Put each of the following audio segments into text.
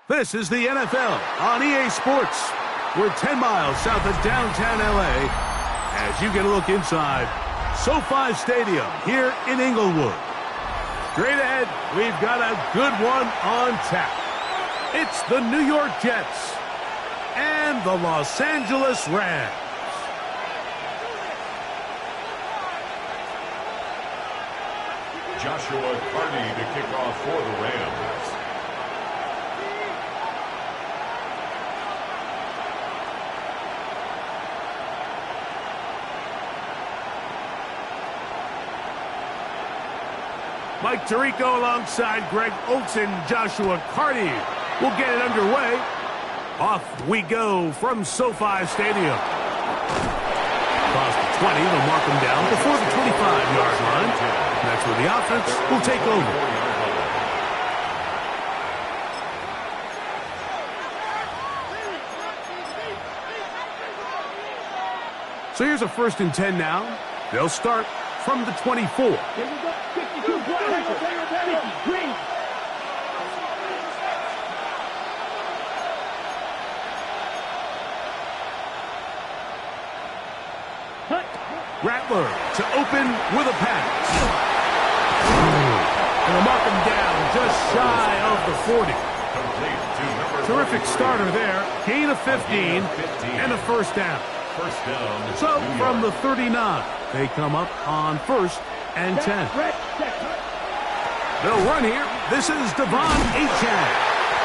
This is the NFL on EA Sports. We're 10 miles south of downtown LA as you get a look inside SoFi Stadium here in Inglewood. Straight ahead, we've got a good one on tap. It's the New York Jets and the Los Angeles Rams. Joshua Carney to kick off for the Rams. Mike Tirico alongside Greg Olsen, Joshua Carney will get it underway. Off we go from SoFi Stadium. Across the 20, they'll mark him down before the 25-yard line. And that's where the offense will take over. So here's a 1st and 10 now. They'll start from the 24. Rattler to open with a pass. And they'll mark him down just shy of the 40. Terrific starter there. Gain of 15 and a 1st down. So from the 39, they come up on 1st and 10. They'll run here. This is Devon Achane.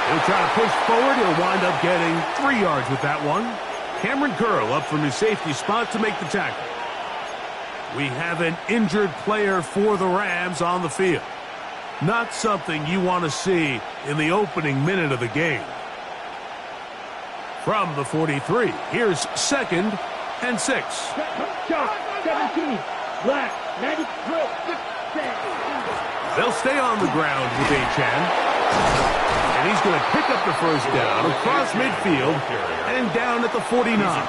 He'll try to push forward. He'll wind up getting 3 yards with that one. Cameron Curl up from his safety spot to make the tackle. We have an injured player for the Rams on the field. Not something you want to see in the opening minute of the game. From the 43, here's 2nd and 6. 17, black, 93. They'll stay on the ground with Achane. And he's going to pick up the 1st down across midfield and down at the 49.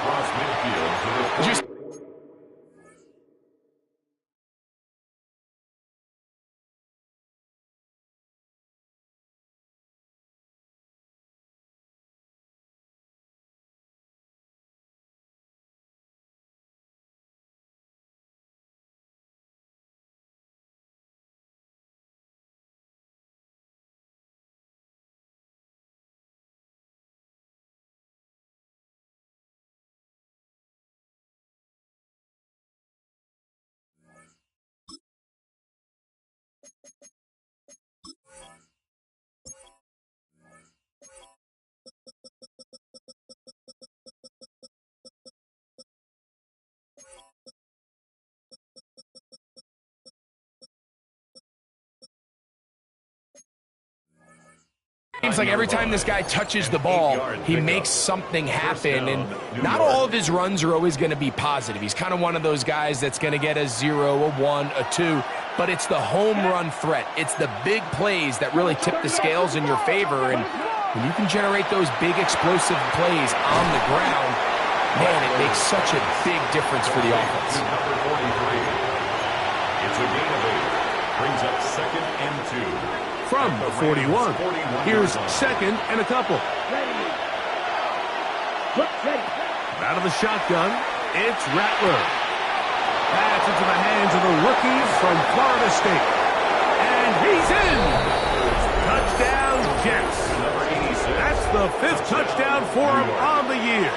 Seems like every time this guy touches the ball, he makes something happen, and not all of his runs are always going to be positive. He's kind of one of those guys that's going to get a 0, a 1, a 2, but it's the home run threat. It's the big plays that really tip the scales in your favor, and when you can generate those big explosive plays on the ground, man, it makes such a big difference for the offense. Number 43. It's a gain of 8. Brings up 2nd and 2. From the 41, here's 2nd and a couple. Out of the shotgun, it's Rattler. Pass into the hands of the rookie from Florida State. And he's in! Touchdown, Jets. That's the 5th touchdown for him on the year.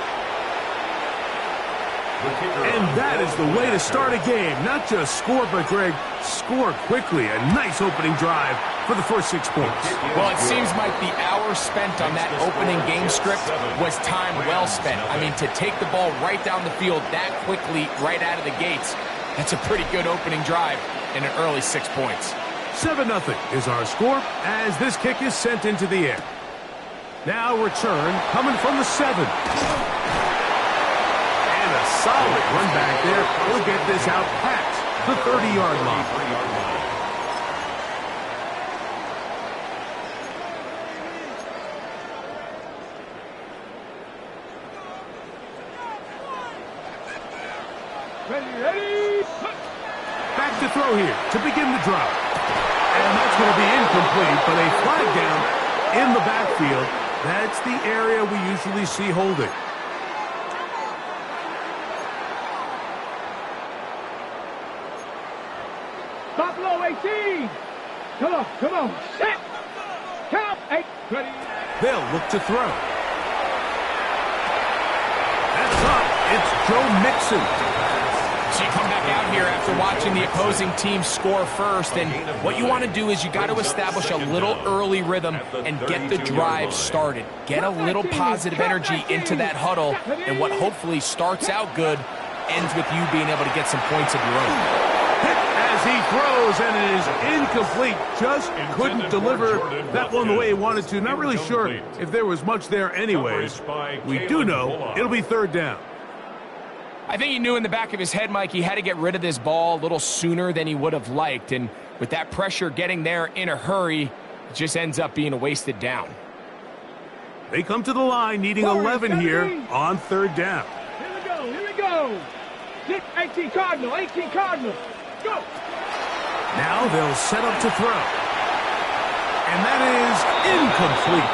And that is the way to start a game. Not just score, but, Greg, score quickly. A nice opening drive for the first 6 points. Well, it seems like the hour spent on that opening game script was time well spent. I mean, to take the ball right down the field that quickly, right out of the gates, that's a pretty good opening drive and an early 6 points. 7-0 is our score as this kick is sent into the air. Now return coming from the 7. And a solid run back there. We'll get this out past the 30-yard line. Ready. Back to throw here to begin the drive. And that's going to be incomplete, but a flag down in the backfield. That's the area we usually see holding. Buffalo 18. Come on. Set. Count. 8. Ready. They'll look to throw. That's up. It's Joe Mixon. So you come back out here after watching the opposing team score first, and what you want to do is you got to establish a little early rhythm and get the drive started. Get a little positive energy into that huddle, and what hopefully starts out good ends with you being able to get some points of your own. As he throws, and it is incomplete. Just couldn't deliver that one the way he wanted to. Not really sure if there was much there anyways. We do know it'll be third down. I think he knew in the back of his head, Mike, he had to get rid of this ball a little sooner than he would have liked. And with that pressure getting there in a hurry, it just ends up being a wasted down. They come to the line needing 11 here on third down. Here we go. 18 Cardinal. Go. Now they'll set up to throw. And that is incomplete.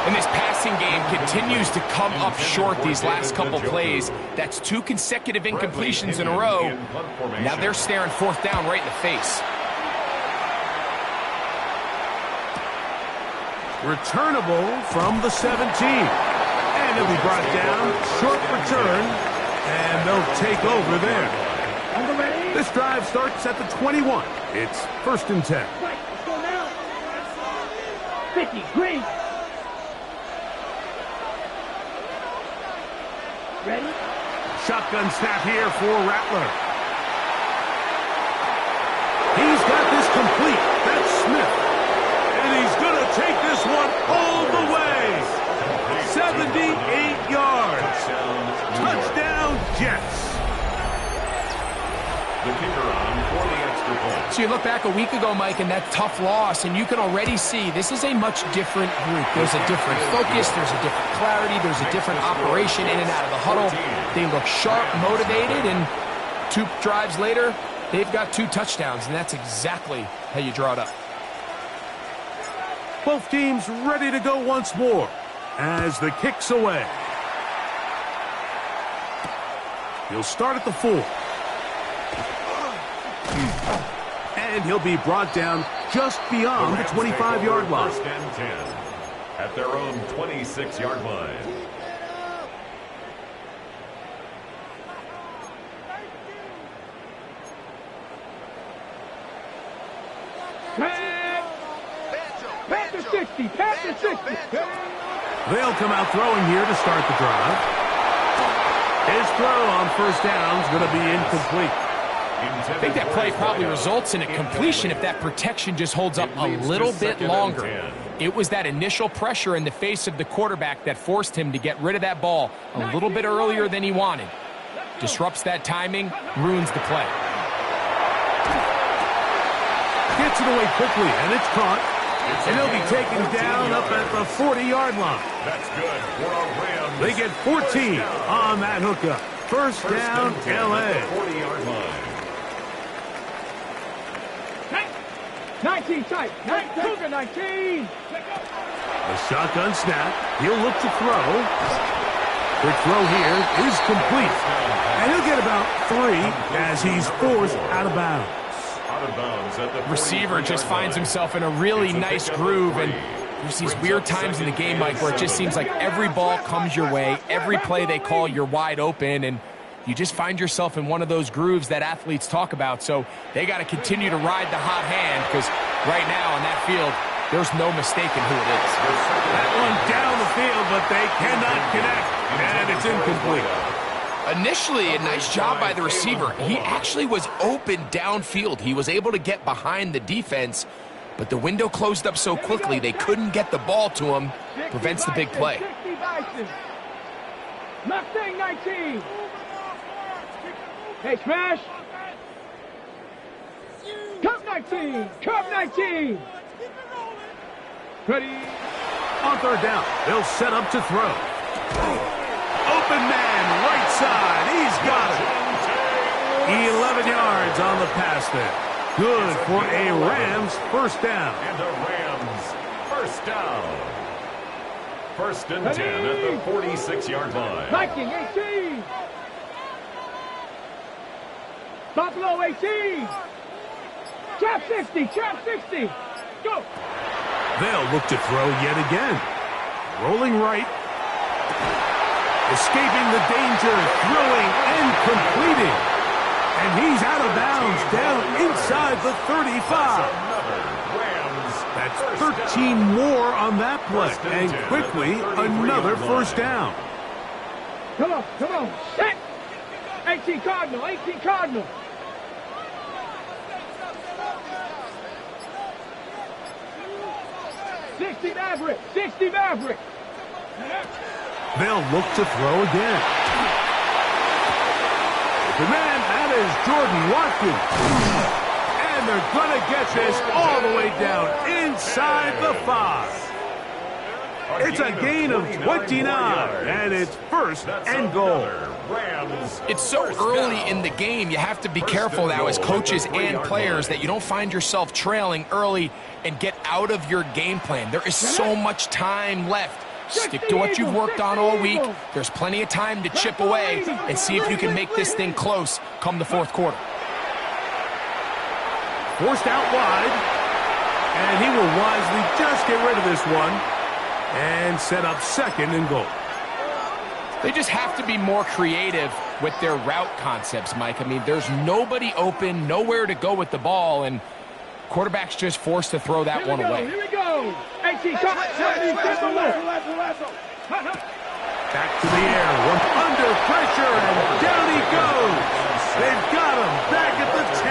And this passing game continues to come up short these last couple plays. That's 2 consecutive incompletions in a row. Now they're staring fourth down right in the face. Returnable from the 17. And it'll be brought down. Short return. And they'll take over there. This drive starts at the 21. It's 1st and 10. 50, green. Ready? Shotgun snap here for Rattler. He's got this complete. That's Smith. And he's going to take this one all the way. 78 yards. Touchdown, Jets. The kicker on for the extra point. So you look back a week ago, Mike, and that tough loss, and you can already see this is a much different group. There's a different focus, there's a different clarity, there's a different operation in and out of the huddle. They look sharp, motivated, and 2 drives later, they've got 2 touchdowns, and that's exactly how you draw it up. Both teams ready to go once more as the kick's away. He'll start at the 4. And he'll be brought down just beyond the 25-yard line. 1st and 10 at their own 26-yard line. Pass to 60. They'll come out throwing here to start the drive. His throw on 1st down is going to be incomplete. I think that play probably results in a completion if that protection just holds up a little bit longer. It was that initial pressure in the face of the quarterback that forced him to get rid of that ball a little bit earlier than he wanted. Disrupts that timing, ruins the play. Gets it away quickly, and it's caught. And he'll be taken down up at the 40-yard line. That's good for a Rams. They get 14 on that hookup. First down, L.A. 40-yard line. 19 tight. 19. A shotgun snap. He'll look to throw. Quick throw here is complete. And he'll get about 3 as he's forced out of bounds. Receiver just finds himself in a really nice groove, and there's these weird times in the game, Mike, where it just seems like every ball comes your way, every play they call, you're wide open, and you just find yourself in one of those grooves that athletes talk about. So they got to continue to ride the hot hand, because right now on that field, there's no mistaking who it is. That one down the field, but they cannot connect, and it's incomplete. Initially, a nice job by the receiver. He actually was open downfield. He was able to get behind the defense, but the window closed up so quickly they couldn't get the ball to him. Prevents the big play. Mustang 19. Hey, smash. Cup 19. Cup 19. Ready. On third down, they'll set up to throw. Open man, right side. He's got it. 11 yards on the pass there. Good for a Rams first down. And the Rams first down. First and 10 at the 46-yard line. Viking 18. Buffalo 18. Trap 60. Trap 60. Go. They'll look to throw yet again. Rolling right. Escaping the danger. Throwing and completing. And he's out of bounds down inside the 35. That's 13 more on that play. And quickly, another first down. Come on, come on. Set. 18 Cardinal, 18 Cardinal. '60 Maverick, 60 Maverick. They'll look to throw again. The man, that is Jordan Watkins. And they're going to get this all the way down inside the 5. It's a gain of 29, and it's first and goal. It's so early in the game, you have to be careful now as coaches and players that you don't find yourself trailing early and get out of your game plan. There is so much time left. Stick to what you've worked on all week. There's plenty of time to chip away and see if you can make this thing close come the fourth quarter. Forced out wide, and he will wisely just get rid of this one and set up second and goal. They just have to be more creative with their route concepts, Mike. I mean, there's nobody open, nowhere to go with the ball, and quarterback's just forced to throw that one away. Here we go. 18, come on. Back to the air, one under pressure, and down he goes. They've got him back at the 10.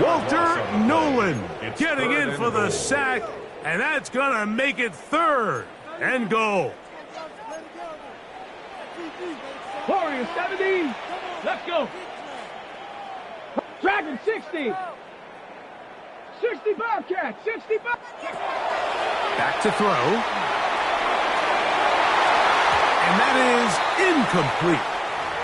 Walter Nolan getting in for the sack, and that's going to make it third and goal. Warriors 70. Let's go. Dragon 60. 60 Bobcats. 60 Bobcats. Back to throw. And that is incomplete.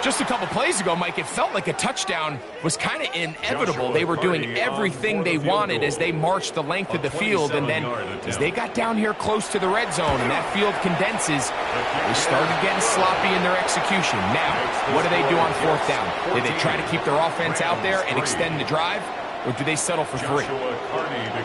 Just a couple plays ago, Mike, it felt like a touchdown was kind of inevitable. They were doing everything they wanted as they marched the length of the field, and then as they got down here close to the red zone and that field condenses, they started getting sloppy in their execution. Now, what do they do on fourth down? Do they try to keep their offense out there and extend the drive, or do they settle for 3?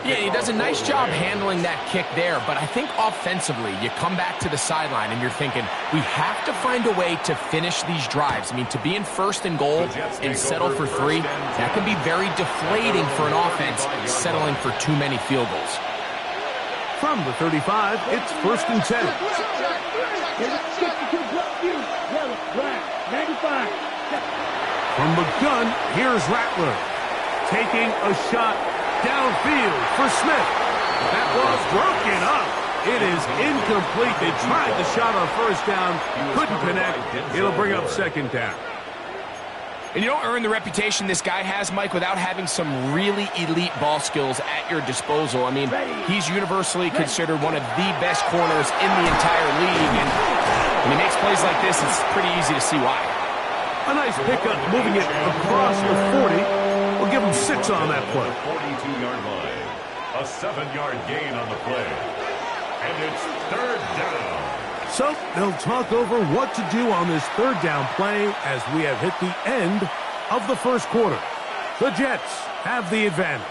Yeah, he does a nice job handling that kick there, but I think offensively, you come back to the sideline and you're thinking, we have to find a way to finish these drives. I mean, to be in first and goal and settle for 3, that can be very deflating for an offense settling for too many field goals. From the 35, it's first and 10. 95. From the gun, here's Rattler. Taking a shot downfield for Smith. That was broken up. It is incomplete. They tried the shot on first down, couldn't connect. It'll bring up second down. And you don't earn the reputation this guy has, Mike, without having some really elite ball skills at your disposal. I mean, he's universally considered one of the best corners in the entire league. And when he makes plays like this, it's pretty easy to see why. A nice pickup, moving it across the 40. We'll give him 6 on that play. 42-yard line. A 7-yard gain on the play. And it's third down. So they'll talk over what to do on this third down play as we have hit the end of the first quarter. The Jets have the advantage.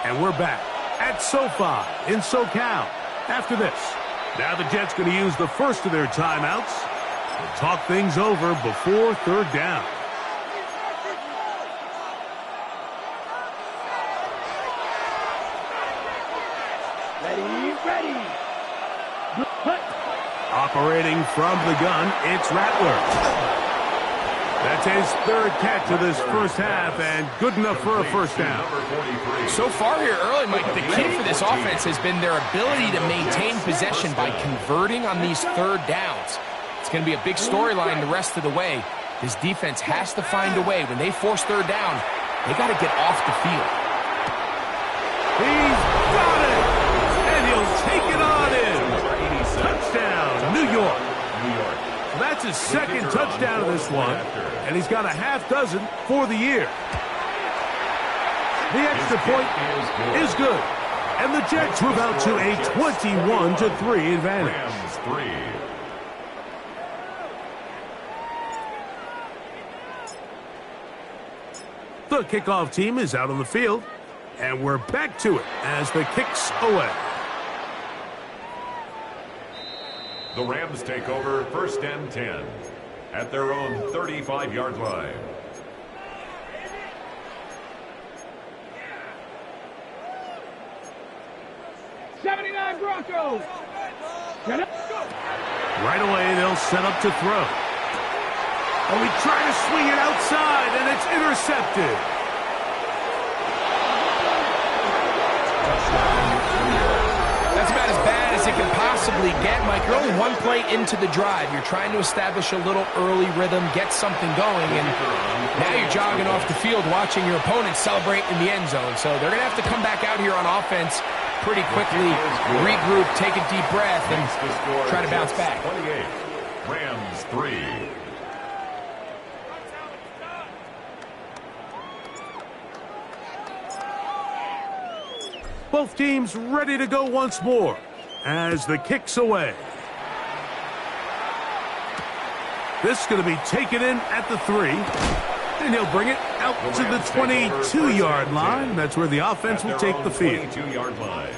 And we're back at SoFi in SoCal. After this, now the Jets going to use the first of their timeouts to talk things over before third down. Ready. Operating from the gun, it's Rattler. That's his third catch of this first half, and good enough for a first down. So far here early, Mike, the key for this offense has been their ability to maintain possession by converting on these third downs. It's going to be a big storyline the rest of the way. This defense has to find a way. When they force third down, they got to get off the field. He's got it! And he'll take it on in. Touchdown, New York. That's his second touchdown of this one, and he's got a half dozen for the year. The extra point is good, and the Jets move out to a 21-3 advantage. The kickoff team is out on the field, and we're back to it as the kick's away. The Rams take over 1st and 10 at their own 35-yard line. '79 Broncos. Right away, they'll set up to throw. Oh, he tried to swing it outside, and it's intercepted. That's about as bad as it can possibly get, Mike. You're only one play into the drive. You're trying to establish a little early rhythm, get something going, and now you're jogging off the field watching your opponent celebrate in the end zone. So they're going to have to come back out here on offense pretty quickly, regroup, take a deep breath, and try to bounce back. 28, Rams 3. Both teams ready to go once more as the kick's away. This is going to be taken in at the 3. And he'll bring it out to the 22-yard line. That's where the offense will take the field. 22-yard line.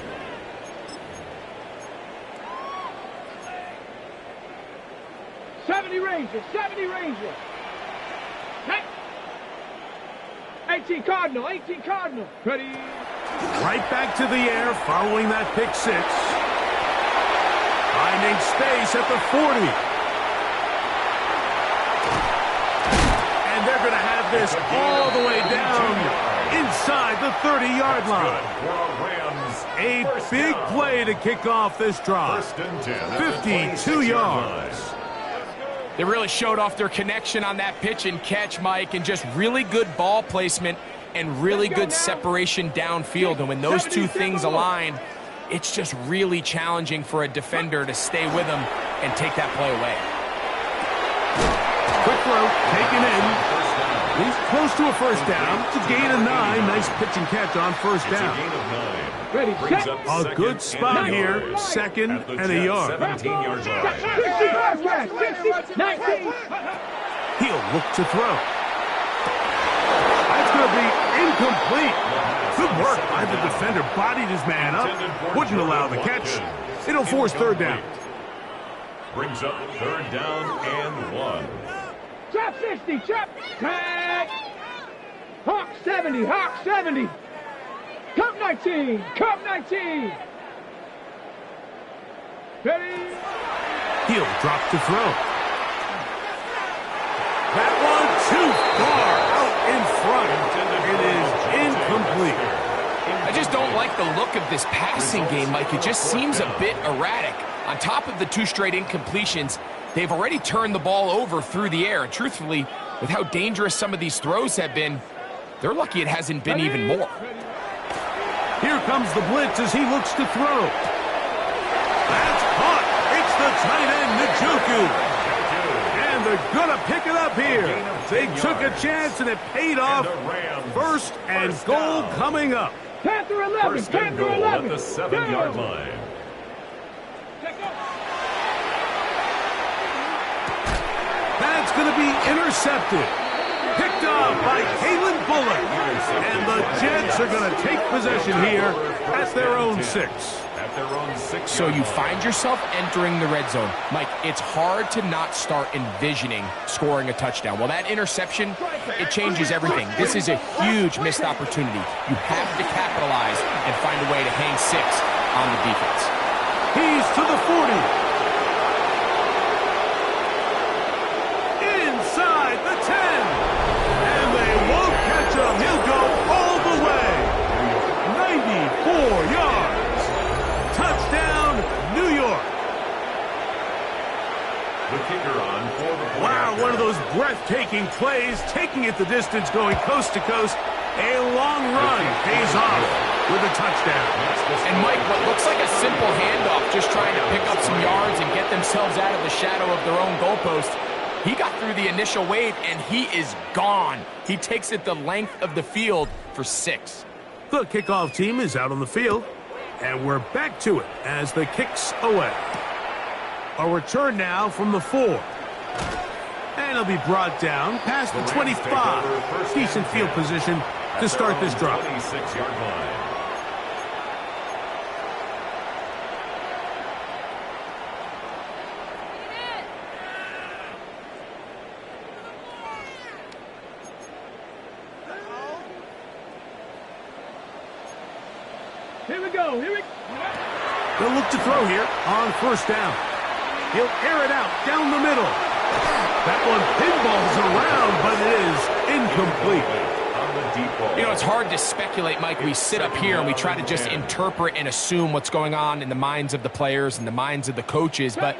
'70 Rangers. 18 Cardinal. Ready. Right back to the air following that pick 6. Finding space at the 40. And they're going to have this all the way down inside the 30-yard line. A big play to kick off this drive. 52 yards. They really showed off their connection on that pitch and catch, Mike, and just really good ball placement and really good separation downfield. And when those two things align, it's just really challenging for a defender to stay with them and take that play away. Quick throw, taken in. He's close to a first down. It's a gain of 9. Nice pitch and catch on first down. Ready. Set. A good spot here. 2nd and a yard. 17-yard line. 60, 19. He'll look to throw. That's going to be incomplete. Good work by the defender. Bodied his man up. Wouldn't allow the catch. It'll force third down. Brings up 3rd down and 1. Trap 60. Trap. Tag. Hawk 70. Cup 19. Ready. He'll drop to throw. That one too far out in front. It is incomplete. I just don't like the look of this passing game, Mike. It just seems a bit erratic. On top of the 2 straight incompletions, they've already turned the ball over through the air. And truthfully, with how dangerous some of these throws have been, they're lucky it hasn't been even more. Here comes the blitz as he looks to throw. That's caught. It's the tight end, Njoku. And they're going to pick it up here. They took a chance and it paid off. 1st and goal coming up. Panther 11. 1st and goal at the 7-yard line. That's going to be intercepted. Picked up by Kalen Bullock. And the Jets are going to take possession here at their own 6. So you find yourself entering the red zone. Mike, it's hard to not start envisioning scoring a touchdown. Well, that interception, it changes everything. This is a huge missed opportunity. You have to capitalize and find a way to hang 6 on the defense. He's to the 40. Inside the 10. The kicker on for the play. Wow, one of those breathtaking plays, taking it the distance, going coast to coast. A long run pays off with a touchdown. And Mike, what looks like a simple handoff, just trying to pick up some yards and get themselves out of the shadow of their own goalpost. He got through the initial wave, and he is gone. He takes it the length of the field for 6. The kickoff team is out on the field, and we're back to it as the kick's away. A return now from the 4. And it'll be brought down past the 25. Decent field position to start this drive. 26-yard line. Here we go. Here we go. They'll look to throw here on first down. He'll air it out down the middle. That one pinballs around, but it is incomplete. You know, it's hard to speculate, Mike. We sit up here and we try to just interpret and assume what's going on in the minds of the players and the minds of the coaches, but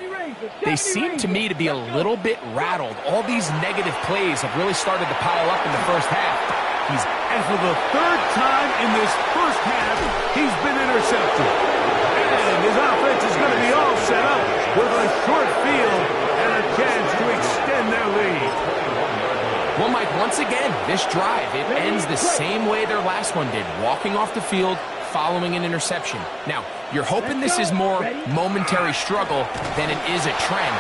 they seem to me to be a little bit rattled. All these negative plays have really started to pile up in the first half. And for the 3rd time in this first half, he's been intercepted. And his offense is going to be all set up with a short field and a chance to extend their lead. Well, Mike, once again, this drive, it ends the same way their last one did, walking off the field, following an interception. Now, you're hoping this is more momentary struggle than it is a trend,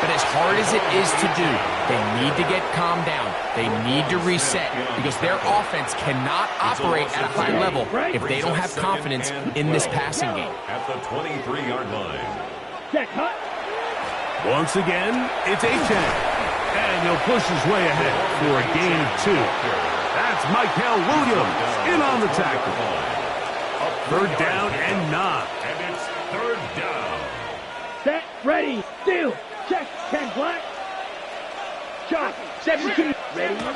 but as hard as it is to do, they need to get calmed down. They need to reset because their offense cannot operate at a high level if they don't have confidence in this passing game. At the 23-yard line. Check, hut. Once again, it's Achane. And he'll push his way ahead for a gain of 2. That's Michael Williams in on the tackle. 3rd down and 9. And it's 3rd down. Set, ready, still. Check, 10 black. Shot, 17. Ready, go.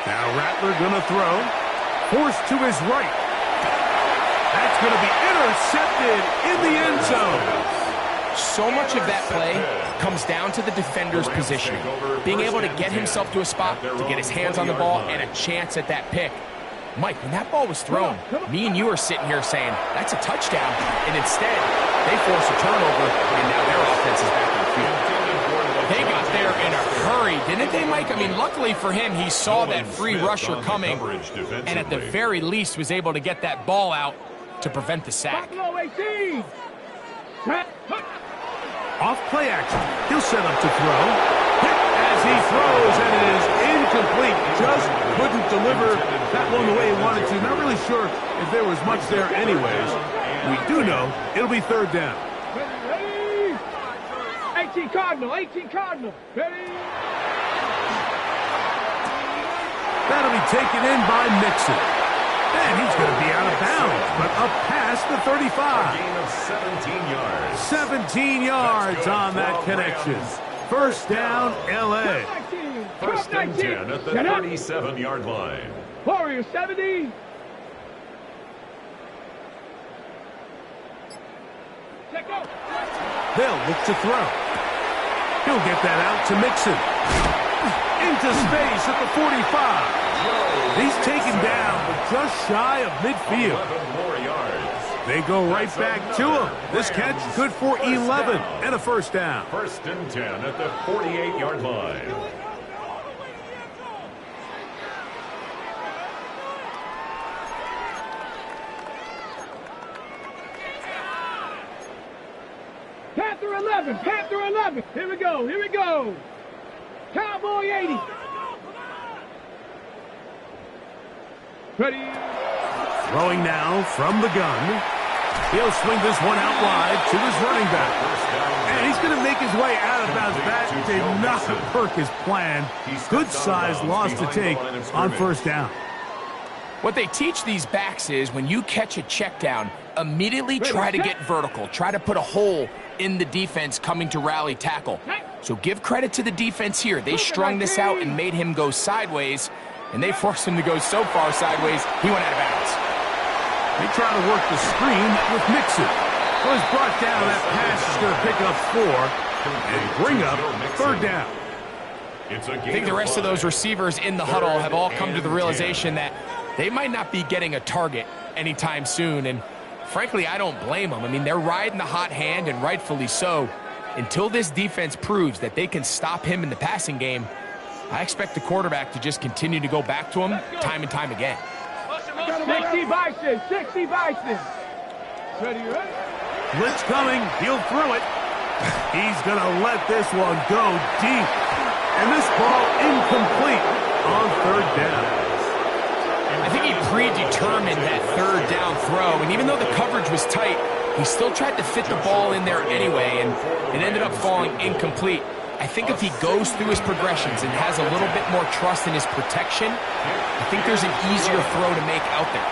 Now Rattler gonna throw. Forced to his right. That's gonna be intercepted in the end zone. So much of that play comes down to the defender's positioning. Being able to get himself to a spot, to get his hands on the ball, and a chance at that pick. Mike, when that ball was thrown, me and you are sitting here saying, that's a touchdown. And instead, they force a turnover, and now their offense is back on the field. They got there in a hurry, didn't they, Mike? I mean, luckily for him, he saw that free rusher coming, and at the very least was able to get that ball out to prevent the sack. Off play action. He'll set up to throw. Hit as he throws, and it is incomplete. Just couldn't deliver that one the way he wanted to. Not really sure if there was much there anyways. We do know it'll be 3rd down. Ready, 18 Cardinal, 18 Cardinal. Ready. That'll be taken in by Mixon. And he's going to be out of bounds, but up past the 35. A gain of 17 yards. 17 yards on that connection. 1st down, L.A. 1st and 10 at the 37-yard line. Warrior 70. Check out. They'll look to throw. He'll get that out to Mixon. Into space at the 45. He's taken down, but just shy of midfield. 11 more yards. They go right back to him. This catch good for 11 and a 1st down. 1st and 10 at the 48-yard line. Panther 11, Panther 11. Here we go, here we go. Cowboy 80. Ready. Throwing now from the gun. He'll swing this one out wide to his running back. And he's going to make his way out of bounds. That did not work his plan. Good size loss to take on 1st down. What they teach these backs is when you catch a check down, immediately try to get vertical. Try to put a hole in the defense coming to rally tackle. So give credit to the defense here. They strung this out and made him go sideways, and they forced him to go so far sideways, he went out of bounds. They try to work the screen with Mixon. Well, he's brought down. That pass is going to pick up 4. and bring up third down. I think the rest of those receivers in the huddle have all come to the realization that they might not be getting a target anytime soon, and frankly, I don't blame them. I mean, they're riding the hot hand, and rightfully so. Until this defense proves that they can stop him in the passing game, I expect the quarterback to just continue to go back to him time and time again. 60 Bison, 60 Bison. Ready? Blitz coming, he'll throw it. He's gonna let this one go deep. And this ball incomplete on third down. I think he predetermined that third down throw, and even though the coverage was tight, he still tried to fit the ball in there anyway, and it ended up falling incomplete. I think if he goes through his progressions and has a little bit more trust in his protection, I think there's an easier throw to make out there.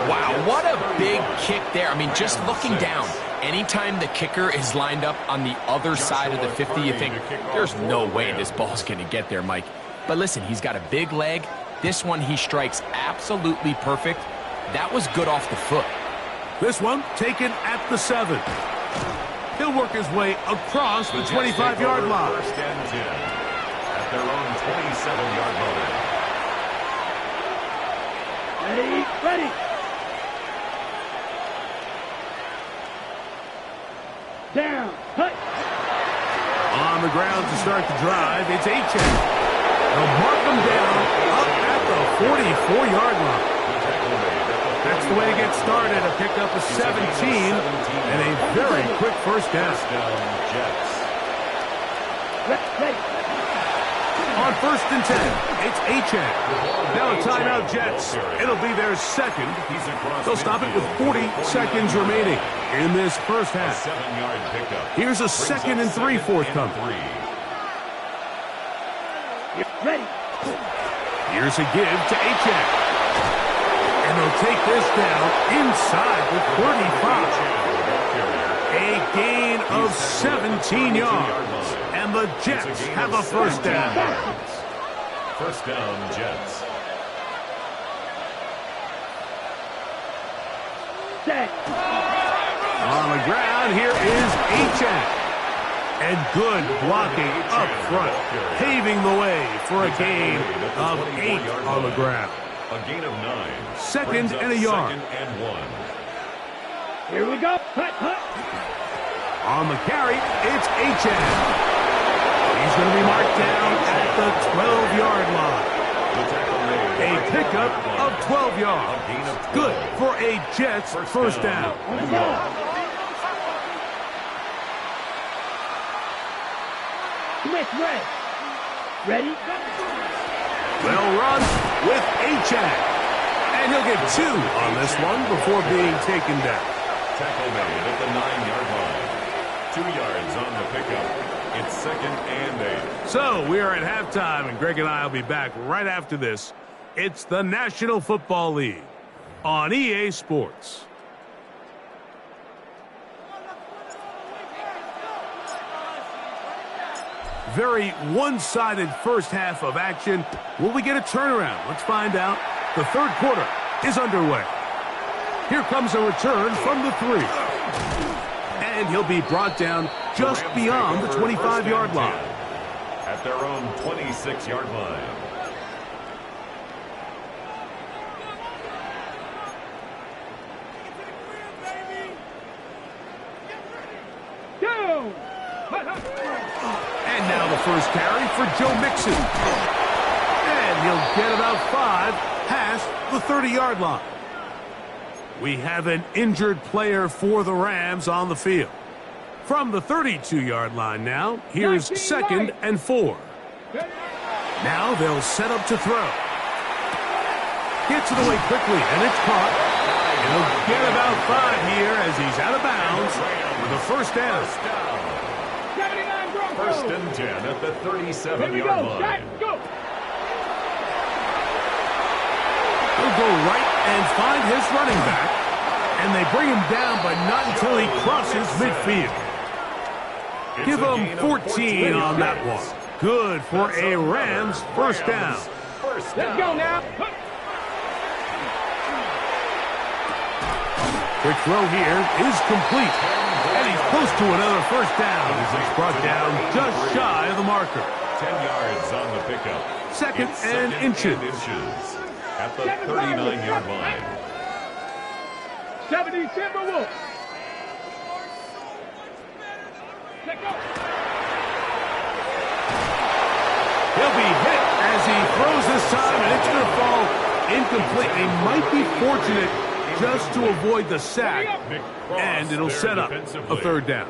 Wow, what a big kick there. I mean, just looking down, anytime the kicker is lined up on the other side of the 50, you think, there's no way this ball's going to get there, Mike. But listen, he's got a big leg. This one he strikes absolutely perfect. That was good off the foot. This one taken at the 7. He'll work his way across the 25-yard line. First and 10 at their own 27-yard line. Ready. Down. Hut. On the ground to start the drive, it's Achane. They'll mark him down up at the 44-yard line. That's the way to get started. A pickup of 17 and a very quick first down. On first and 10, it's Achane. Now a timeout, Jets. It'll be their second. They'll stop it with 40 seconds remaining in this first half. Here's a 2nd and 3 forthcoming. Ready. Here's a give to Achane. And they'll take this down inside the 35. A gain of 17 yards. And the Jets have a first down. First down, Jets. Set. On the ground, here is Achane. And good blocking up front, paving the way for a gain of 8 on the ground. A gain of 9. 2nd and a yard. 2nd and 1. Here we go. Hut. On the carry, it's Achane. He's going to be marked down at the 12-yard line. A pickup of 12 yards. Good for a Jets first down. Smith, ready? Well run with Achane. And he'll get 2 on this one before being taken down. Tackle made at the 9-yard line. 2 yards on the pickup. It's 2nd and 8. So we are at halftime, and Greg and I will be back right after this. It's the National Football League on EA Sports. Very one-sided first half of action. Will we get a turnaround? Let's find out. The third quarter is underway. Here comes a return from the 3. And he'll be brought down just beyond the 25-yard line. At their own 26-yard line. Down. And now the first carry for Joe Mixon. And he'll get about 5 past the 30-yard line. We have an injured player for the Rams on the field. From the 32-yard line now, here's 2nd and 4. Now they'll set up to throw. Gets it away quickly, and it's caught. And he'll get about 5 here as he's out of bounds with a first down. 79 Broncos. First and 10 at the 37-yard line. Go. He'll go right and find his running back. And they bring him down, but not until he crosses midfield. Give him 14 on that one. Good for a Rams first down. Let's go now. Quick throw here is complete. And he's Close to another first down as it's brought down just shy of the marker. 10 yards on the pickup. Second It's and inches. At the 39-yard line. 70 Timberwolves. Let go. He'll be hit as he throws this time, and it's going to fall incomplete. They might be fortunate just to avoid the sack, and it'll set up a third down.